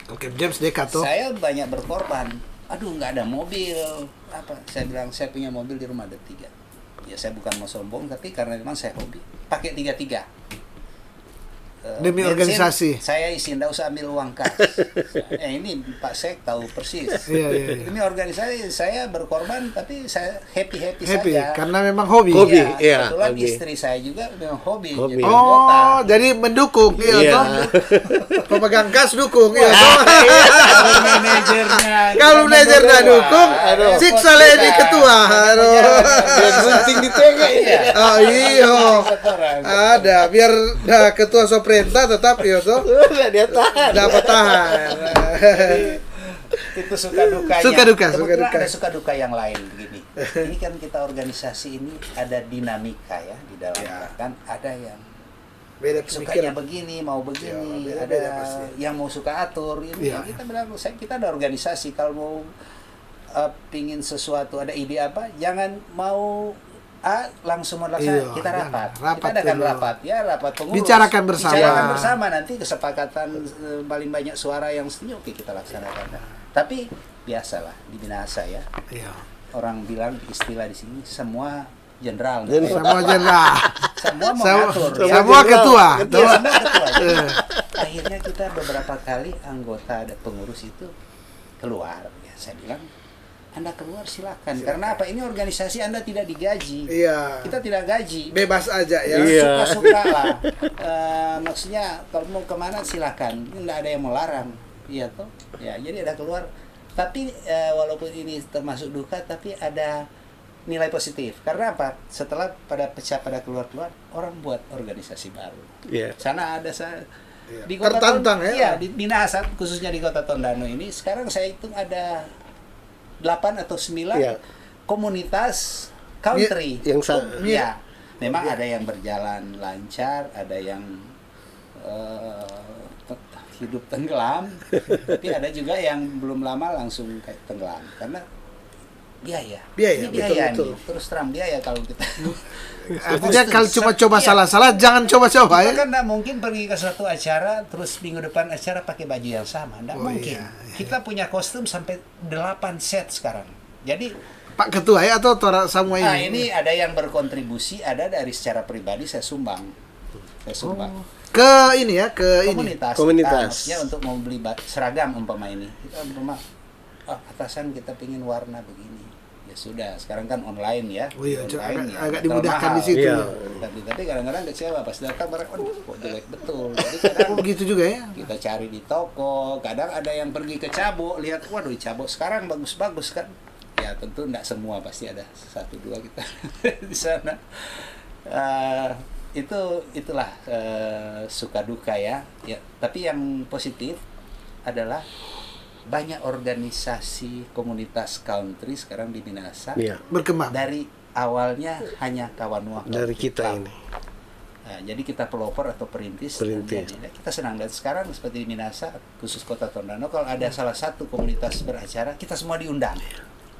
Oke, James dekat tuh. Saya banyak berkorban. Aduh, nggak ada mobil. Apa? Saya bilang saya punya mobil di rumah ada 3. Ya saya bukan mau sombong, tapi karena memang saya hobi. Pakai 3-3. Demi Bensin, organisasi. Saya isi, nggak usah ambil uang kas. Ini Pak Sek tahu persis. Iya, iya, iya. Ini organisasi saya berkorban, tapi saya happy Happy saja. karena memang hobi. Hobi. Ya, iya, kebetulan hobi. istri saya juga memang hobi. Hobi. jadi Oh, anggota. jadi mendukung iya Iya. toh. Pemegang kas dukung iya toh. Kalau manajernya, Kalau manajer nggak mendukung, dukung, aduh. siksa lagi ketua. Aduh. Biar gunting di tengah Iya. Oh iya. Orang. Ada biar nah, ketua soprenta tetap iya toh Udah dia tahan. dapat tahan. Itu suka dukanya. Suka duka, suka Kebetulan duka. ada suka duka yang lain begini. Ini kan kita organisasi ini ada dinamika ya di dalamnya, kan ada yang Beda sukanya pemikiran. begini, mau begini, Ya, beda-beda ada pasti. yang mau suka atur ini. Iya. Kita bilang kita ada organisasi, kalau mau pingin sesuatu, ada ide apa, jangan mau langsung melaksanakan. Iya, Kita jangan. rapat. Rapat Kita adakan dulu. rapat ya, rapat pengurus. Bicarakan bersama. Bicarakan bersama, nanti kesepakatan paling banyak suara yang setuju, oke kita laksanakan. Tapi biasalah di Minahasa ya. Iya. Orang bilang istilah di sini semua jenderal. Semua jenderal. Semua Semua, mengatur. Semua semua jenderal. ketua. Iya, Ketua. semua ketua. Jadi, Iya. akhirnya kita beberapa kali anggota ada pengurus itu keluar. Ya, saya bilang, Anda keluar silakan. Karena apa? Ini organisasi Anda tidak digaji. Iya. Kita tidak gaji. Bebas aja ya. Iya. Suka-suka lah. Maksudnya kalau mau kemana silakan. Tidak ada yang melarang. Iya toh. Ya, jadi ada keluar. Tapi walaupun ini termasuk duka, tapi ada nilai positif. Karena apa? Setelah pada keluar-keluar, orang buat organisasi baru. Iya. Sana ada saya Iya. di kota Tertantang ya. Iya, di Minahasa khususnya di kota Tondano ini sekarang saya hitung ada 8 atau 9 Iya. komunitas country. Yang Iya. Memang ada yang berjalan lancar, ada yang hidup tenggelam, tapi ada juga yang belum lama langsung kayak tenggelam karena biaya. Biaya, Ini biaya betul. nih. Terus terang biaya kalau kita. Artinya kalau cuma coba Iya. salah-salah jangan coba-coba Kita ya. kan nggak mungkin pergi ke suatu acara terus minggu depan acara pakai baju yang sama, nggak Oh, mungkin. iya, iya. Kita punya kostum sampai 8 set sekarang. Jadi Pak Ketua ya atau tora semua ini? nah ini ada yang berkontribusi, ada dari secara pribadi saya sumbang. Saya sumbang. Ke ini ya, ke ini. Komunitas. Komunitas. Maksudnya untuk mau beli seragam umpama ini. Kita umpama atasan kita pingin warna begini. Ya sudah, sekarang kan online ya. Oh iya, Online agak terlalu dimudahkan mahal. di situ. Iya. Tapi kadang-kadang kecewa pas datang mereka, aduh kok jelek betul. Jadi kadang Oh begitu juga ya. kita cari di toko, kadang ada yang pergi ke Cabo, lihat waduh di Cabo sekarang bagus-bagus kan. Ya tentu enggak semua, pasti ada 1-2 kita di sana. Itulah suka duka ya. Tapi yang positif adalah banyak organisasi komunitas country sekarang di Minahasa. Iya. Berkembang. Dari awalnya hanya Kawanua Dari Country kita Club. ini. Nah, jadi kita pelopor atau perintis. Perintis. Dan kita senang. Dan sekarang seperti di Minahasa, khusus Kota Tondano, kalau ada salah satu komunitas beracara, kita semua diundang.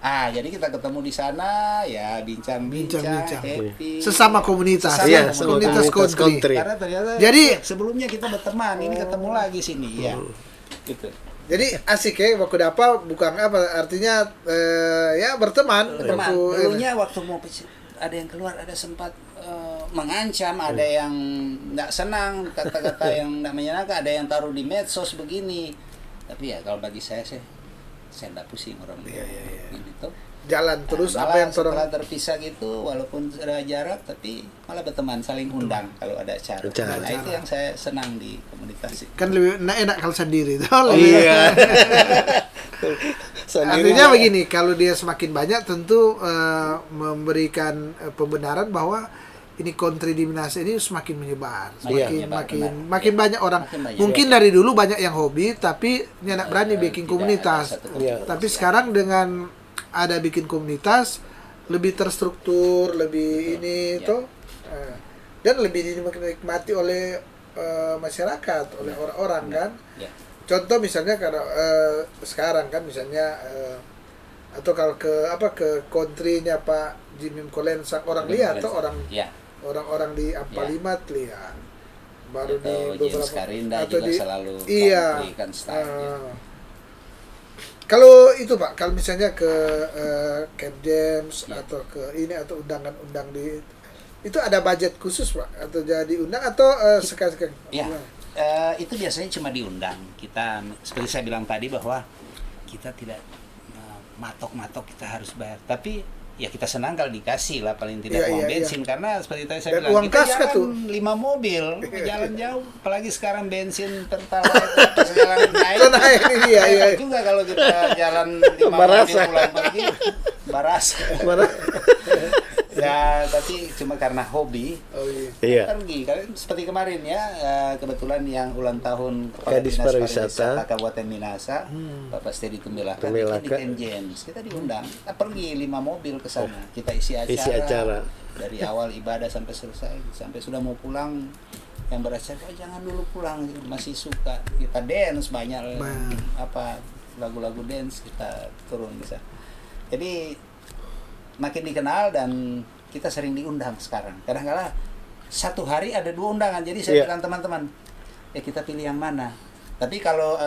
Jadi kita ketemu di sana, ya bincang-bincang, happy. Sesama komunitas, Iya, komunitas country. Karena ternyata Jadi sebelumnya kita berteman, ini ketemu lagi sini, ya. Gitu. Jadi asik ya Baku Dapa, bukan apa artinya ya berteman. Berteman. Baku- Dulunya waktu mau ada yang keluar, ada sempat mengancam, ada yang nggak senang, kata-kata yang nggak menyenangkan, ada yang taruh di medsos begini. Tapi ya kalau bagi saya nggak pusing orang ini tuh. jalan terus Nah, apa yang setelah orang terpisah gitu, walaupun ada jarak, tapi malah berteman, saling undang kalau ada acara. Acara. Nah, itu yang saya senang di komunitas ini. kan lebih enak kalau sendiri tuh. Iya. Sendiri. Artinya begini, kalau dia semakin banyak tentu memberikan pembenaran bahwa ini country di Minahasa ini semakin menyebar, Iya. makin banyak orang. Makin banyak. Mungkin dari dulu banyak yang hobi, tapi dia nggak berani bikin Tidak komunitas. ada satu Iya. Tapi sekarang dengan ada bikin komunitas lebih terstruktur, lebih ini tuh, dan lebih dinikmati oleh masyarakat, oleh orang-orang kan. Ya. Contoh misalnya kalau sekarang kan misalnya atau kalau ke country-nya Pak Jimmy Kolensang orang lihat tuh Ya. orang-orang di Ampalimat lihat baru Atau di James beberapa Karinda atau juga di selalu iya memberikan style-nya. Kalau itu Pak, kalau misalnya ke Camp James Ya. atau ke ini atau undangan-undang di itu ada budget khusus Pak atau jadi undang atau sekali-sekali Ya, itu biasanya cuma diundang. Kita seperti saya bilang tadi bahwa kita tidak matok-matok kita harus bayar. Tapi ya kita senang kalau dikasih lah paling tidak Iya, uang iya, bensin karena seperti tadi saya Dan bilang uang kita kas kan jalan tuh. 5 mobil jalan jauh, apalagi sekarang bensin pertalite jalan naik. Itu naik ini dia, iya. Enak juga kalau kita jalan 5 mobil Barasa. pulang pergi baras. Mana? Ya, tapi cuma karena hobi Oh iya. Iya. pergi. Kalian seperti kemarin ya, kebetulan yang ulang tahun Kepala Kadis Dinas Pariwisata. Kabupaten Minahasa, Bapak Steady Tumilaka, Tumilaka. di Camp James. Kita diundang, kita pergi 5 mobil ke sana. Kita isi acara, Isi acara. dari awal ibadah sampai selesai, sampai sudah mau pulang. Yang beracara, jangan dulu pulang, masih suka. Kita dance banyak, apa lagu-lagu dance kita turun bisa. Jadi makin dikenal dan kita sering diundang sekarang. Kadang-kadang satu hari ada 2 undangan. Jadi saya Iya. bilang teman-teman, kita pilih yang mana. Tapi kalau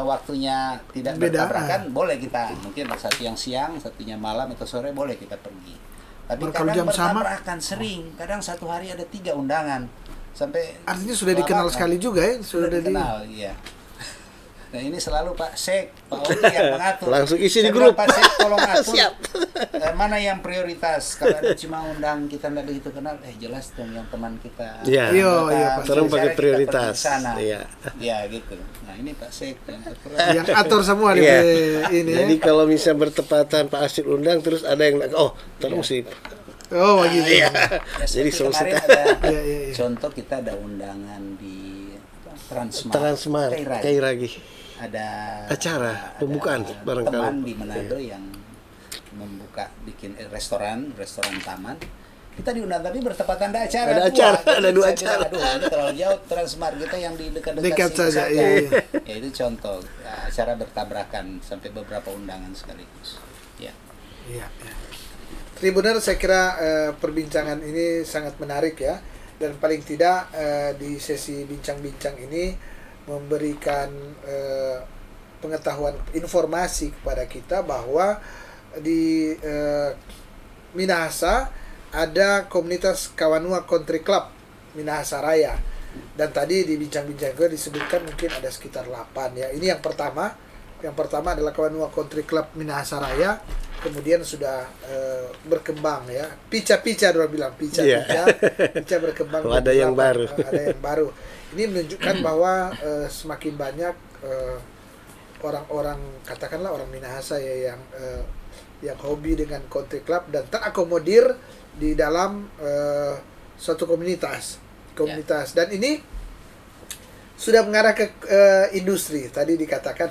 waktunya tidak Beda. bertabrakan, boleh kita mungkin satu yang siang, satunya malam atau sore boleh kita pergi. Tapi Kalau jam kadang sama? bertabrakan sering. Kadang satu hari ada 3 undangan. Sampai Artinya sudah dikenal sekali juga ya, sudah di dikenal, iya. Nah ini selalu Pak Sek, Pak Odi yang mengatur. Langsung isi di Saya grup. bilang, Pak Sek tolong atur. Siap. Mana yang prioritas? Kalau ada cuma undang kita nggak begitu kenal, jelas dong yang teman kita. Iya. Iya, iya, Pak. Sekarang pakai Kita prioritas. pergi ke sana. Iya. Iya gitu. Nah ini Pak Sek. yang atur semua di Iya. ini ya. Jadi kalau misalnya bertepatan Pak Asyid undang terus ada yang terus sih. Oh begitu. Iya. Ya, Jadi seperti kemarin selesai. ada Iya, iya, iya. contoh kita ada undangan di Transmart. Transmart, Kairagi. Kairagi. Ada Acara pembukaan ada barangkali. teman di Manado yang bikin restoran taman. Kita diundang tapi bertepatan ada acara. Ada dua. acara, Jadi ada 2 saya acara. bilang, aduh ini terlalu jauh Transmart kita yang di dekat-dekat Dekat situ saja, iya, iya. Ya itu contoh acara bertabrakan sampai beberapa undangan sekaligus. Ya. Iya, iya. Tribuner, saya kira perbincangan ini sangat menarik ya, dan paling tidak di sesi bincang-bincang ini memberikan pengetahuan informasi kepada kita bahwa di Minahasa ada komunitas Kawanua Country Club Minahasa Raya, dan tadi di bincang-bincang gue disebutkan mungkin ada sekitar 8 ya. Ini yang pertama adalah Kawanua Country Club Minahasa Raya, kemudian sudah berkembang ya, pica-pica orang bilang pica berkembang. Ada yang baru. Ada yang baru. Ini menunjukkan bahwa semakin banyak orang-orang, katakanlah orang Minahasa ya, yang hobi dengan country club dan terakomodir di dalam suatu komunitas. Dan ini sudah mengarah ke industri. Tadi dikatakan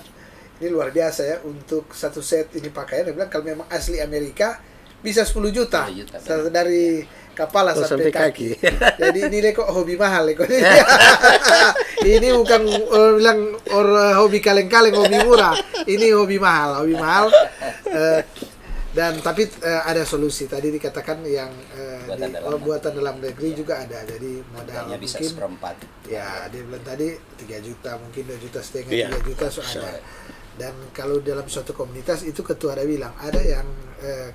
ini luar biasa ya, untuk satu set ini pakaian, dia bilang kalau memang asli Amerika bisa 10 juta. 10 juta, Dari kepala sampai sampai kaki. kaki. Jadi ini deh kok hobi mahal kok. Ini bukan bilang hobi kaleng-kaleng, hobi murah. Ini hobi mahal. Dan tapi ada solusi. Tadi dikatakan yang buatan dalam negeri juga ada. Jadi modal bisa mungkin seperempat. ya dia bilang tadi 3 juta, mungkin 2,5 juta, 3 juta ada. Dan kalau dalam suatu komunitas itu ketua ada bilang ada yang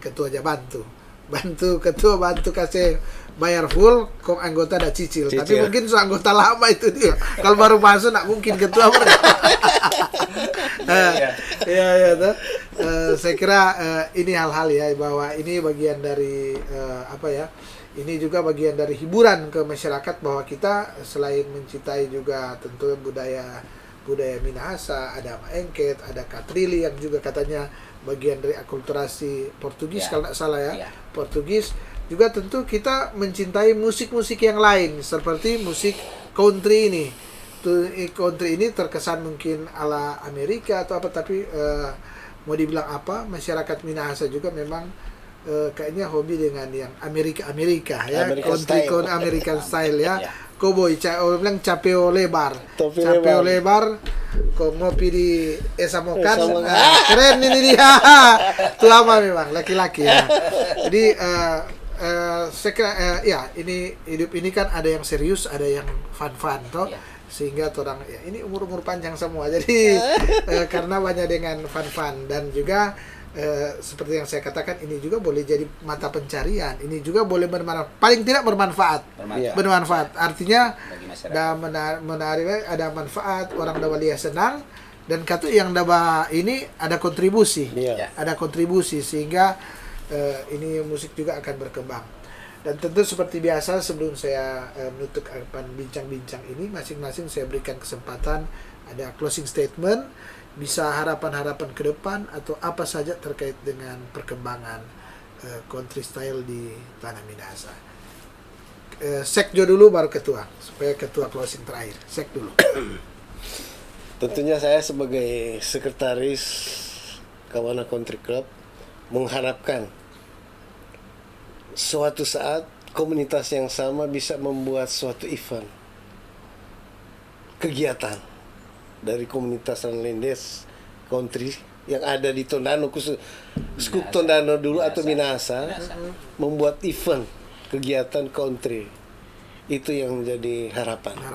ketua aja bantu ketua kasih bayar full, kok anggota ada cicil. Tapi mungkin anggota lama itu dia. Kalau baru masuk nak mungkin ketua saya kira ini hal-hal ya, bahwa ini bagian dari ini juga bagian dari hiburan ke masyarakat, bahwa kita selain mencintai juga tentu budaya Minahasa, ada Maengket, ada Katrili yang juga katanya bagian dari akulturasi Portugis kalau tidak salah ya. Portugis juga tentu kita mencintai musik-musik yang lain seperti musik country ini. Country ini terkesan mungkin ala Amerika atau apa, tapi mau dibilang apa, masyarakat Minahasa juga memang kayaknya hobi dengan yang Amerika ya, country American style ya. Cowboy, bilang capeo lebar, kok ngopi di Esamokan, keren ini dia. Itu lama memang laki-laki ya. Jadi saya kira ya ini hidup ini kan ada yang serius, ada yang fun toh. Sehingga orang ya ini umur panjang semua. Jadi karena banyak dengan fun dan juga seperti yang saya katakan, ini juga boleh jadi mata pencarian. Ini juga boleh paling tidak bermanfaat. Artinya menarik, ada manfaat, orang dapat lihat senang, dan kata yang dapat ini ada kontribusi. Ada kontribusi sehingga ini musik juga akan berkembang. Dan tentu seperti biasa sebelum saya menutup bincang-bincang ini, masing-masing saya berikan kesempatan ada closing statement, bisa harapan-harapan ke depan atau apa saja terkait dengan perkembangan country style di Tanah Minahasa. Sekjo dulu baru ketua, supaya ketua closing terakhir. Sek dulu. Tentunya saya sebagai sekretaris Kawana Country Club mengharapkan suatu saat komunitas yang sama bisa membuat suatu event, kegiatan dari komunitas Ranlendes country yang ada di Tondano, khusus Skup Tondano dulu atau Minahasa, membuat event kegiatan country. Itu yang menjadi harapannya.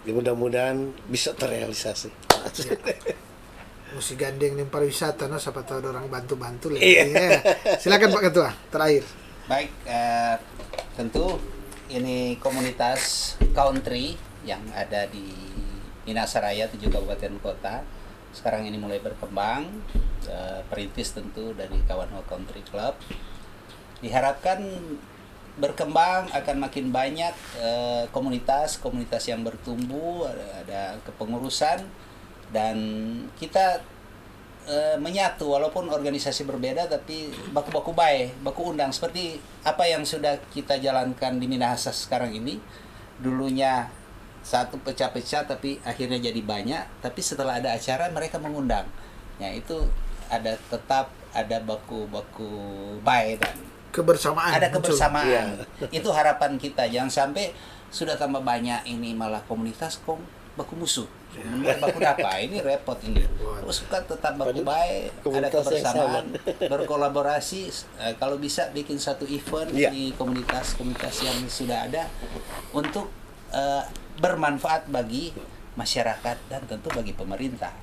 Mudah-mudahan bisa terrealisasi. Mesti gandeng nih pariwisata, no, siapa tahu orang bantu-bantu lah. Silakan Pak Ketua, terakhir. Baik, tentu ini komunitas country yang ada di Minahasa Raya 7 kabupaten kota sekarang ini mulai berkembang, perintis tentu dari Kawanua Country Club. Diharapkan berkembang, akan makin banyak komunitas yang bertumbuh, ada kepengurusan, dan kita menyatu walaupun organisasi berbeda, tapi baku undang seperti apa yang sudah kita jalankan di Minahasa sekarang ini. Dulunya satu pecah-pecah tapi akhirnya jadi banyak, tapi setelah ada acara mereka mengundang. Ya itu tetap ada baku baik dan kebersamaan. Ada kebersamaan. Itu harapan kita. Jangan sampai sudah tambah banyak ini malah komunitas baku musuh. Baku apa? Ini repot ini. Suka tetap baku baik, ada kebersamaan, berkolaborasi. Kalau bisa bikin satu event di komunitas yang sudah ada untuk bermanfaat bagi masyarakat dan tentu bagi pemerintah.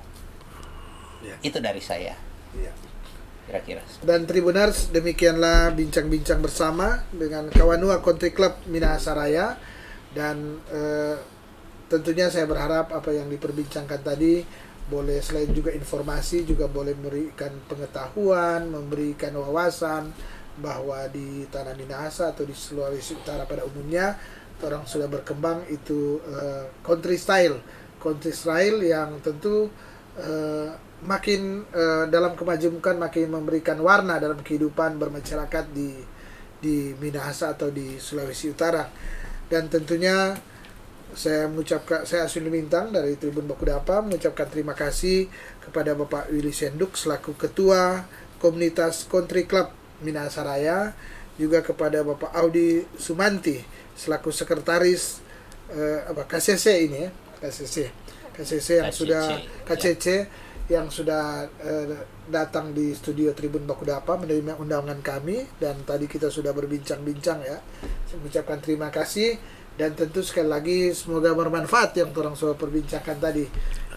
Itu dari saya. Kira-kira. Dan Tribuners, demikianlah bincang-bincang bersama dengan Kawanua Country Club Minahasa Raya. Dan tentunya saya berharap apa yang diperbincangkan tadi boleh selain juga informasi, juga boleh memberikan pengetahuan, memberikan wawasan bahwa di Tanah Minahasa atau di Sulawesi Utara pada umumnya orang sudah berkembang itu country style yang tentu makin dalam kemajuan, makin memberikan warna dalam kehidupan bermasyarakat di Minahasa atau di Sulawesi Utara. Dan tentunya saya Aswin Lumintang dari Tribun Bakudapa mengucapkan terima kasih kepada Bapak Willy Senduk selaku Ketua Komunitas Country Club Minahasa Raya, juga kepada Bapak Audi Sumanti selaku sekretaris KCC ini ya, KCC yang sudah KCC yang sudah datang di studio Tribun Tokudapa menerima undangan kami, dan tadi kita sudah berbincang-bincang ya. Saya mengucapkan terima kasih, dan tentu sekali lagi semoga bermanfaat yang orang sudah perbincangkan tadi.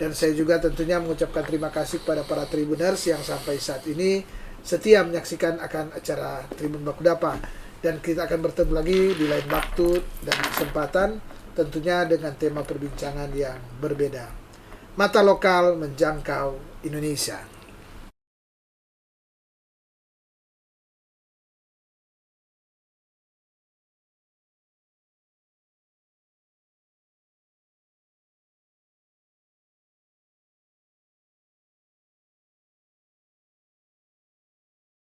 Dan saya juga tentunya mengucapkan terima kasih kepada para Tribuners yang sampai saat ini setia menyaksikan akan acara Tribun Tokudapa, dan kita akan bertemu lagi di lain waktu dan kesempatan, tentunya dengan tema perbincangan yang berbeda. Mata lokal menjangkau Indonesia.